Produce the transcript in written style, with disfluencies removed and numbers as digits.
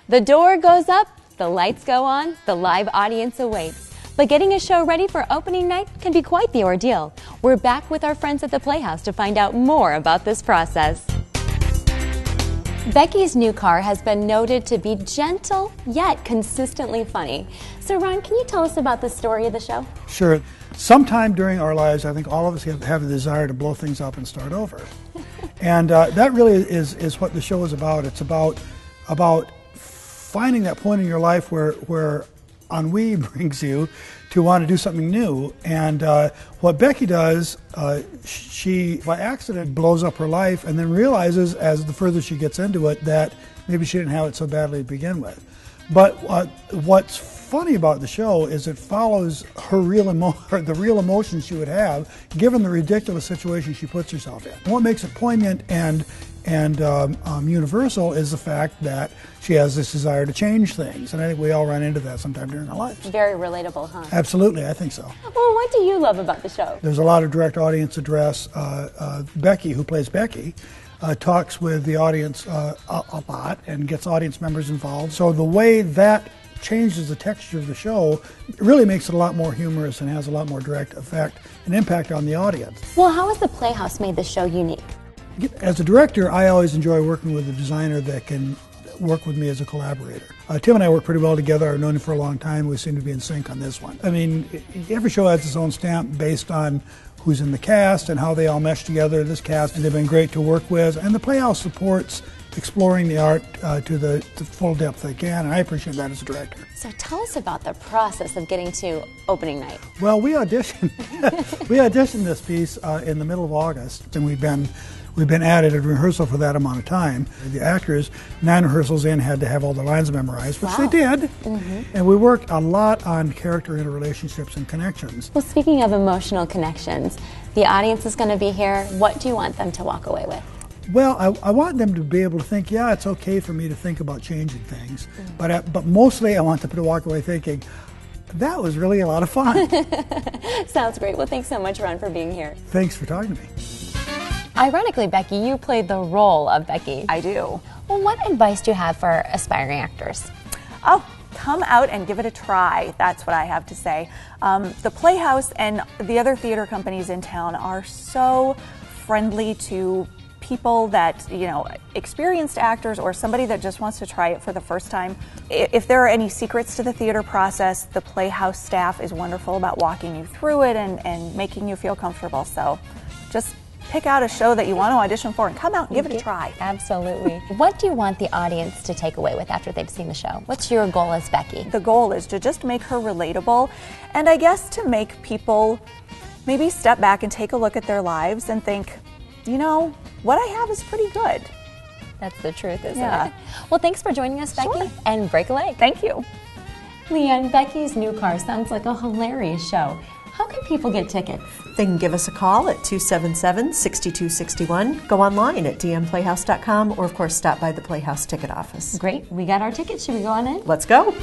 The door goes up, the lights go on, the live audience awaits. But getting a show ready for opening night can be quite the ordeal. We're back with our friends at the Playhouse to find out more about this process. Becky's new car has been noted to be gentle, yet consistently funny. So Ron, can you tell us about the story of the show? Sure. Sometime during our lives, I think all of us have the desire to blow things up and start over. And that really is what the show is about. It's about finding that point in your life where ennui brings you to want to do something new. And what Becky does, she by accident blows up her life and then realizes as the further she gets into it that maybe she didn't have it so badly to begin with. But what's funny about the show is it follows her the real emotions she would have given the ridiculous situation she puts herself in. What makes it poignant and universal is the fact that she has this desire to change things, and I think we all run into that sometime during our lives. Very relatable, huh? Absolutely, I think so. Well, what do you love about the show? There's a lot of direct audience address. Becky, who plays Becky, talks with the audience a lot and gets audience members involved. So the way that changes the texture of the show really makes it a lot more humorous and has a lot more direct effect and impact on the audience. Well, how has the Playhouse made the show unique? As a director, I always enjoy working with a designer that can work with me as a collaborator. Tim and I work pretty well together. I've known him for a long time. We seem to be in sync on this one. I mean, every show has its own stamp based on who's in the cast and how they all mesh together. This cast, they've been great to work with, and the Playhouse supports exploring the art to the full depth they can, and I appreciate that as a director. So tell us about the process of getting to opening night. Well, we auditioned this piece in the middle of August, and we've been at it at rehearsal for that amount of time. The actors, 9 rehearsals in, had to have all the lines memorized, which they did. Mm-hmm. And we worked a lot on character interrelationships and connections. Well, speaking of emotional connections, the audience is going to be here. What do you want them to walk away with? Well, I want them to be able to think, yeah, it's okay for me to think about changing things, but mostly I want them to walk away thinking, that was really a lot of fun. Sounds great. Well, thanks so much, Ron, for being here. Thanks for talking to me. Ironically, Becky, you played the role of Becky. I do. Well, what advice do you have for aspiring actors? Oh, come out and give it a try. That's what I have to say. The Playhouse and the other theater companies in town are so friendly to people that, experienced actors or somebody that just wants to try it for the first time. If there are any secrets to the theater process, the Playhouse staff is wonderful about walking you through it and making you feel comfortable. So just pick out a show that you want to audition for and come out and give it a try. Absolutely. What do you want the audience to take away with after they've seen the show? What's your goal as Becky? The goal is to just make her relatable, and I guess to make people maybe step back and take a look at their lives and think, what I have is pretty good. That's the truth, isn't it? Well, thanks for joining us, Becky, Sure. and break a leg. Thank you. Leanne, Becky's new car sounds like a hilarious show. How can people get tickets? They can give us a call at 277-6261, go online at dmplayhouse.com, or of course stop by the Playhouse ticket office. Great, we got our tickets. Should we go on in? Let's go.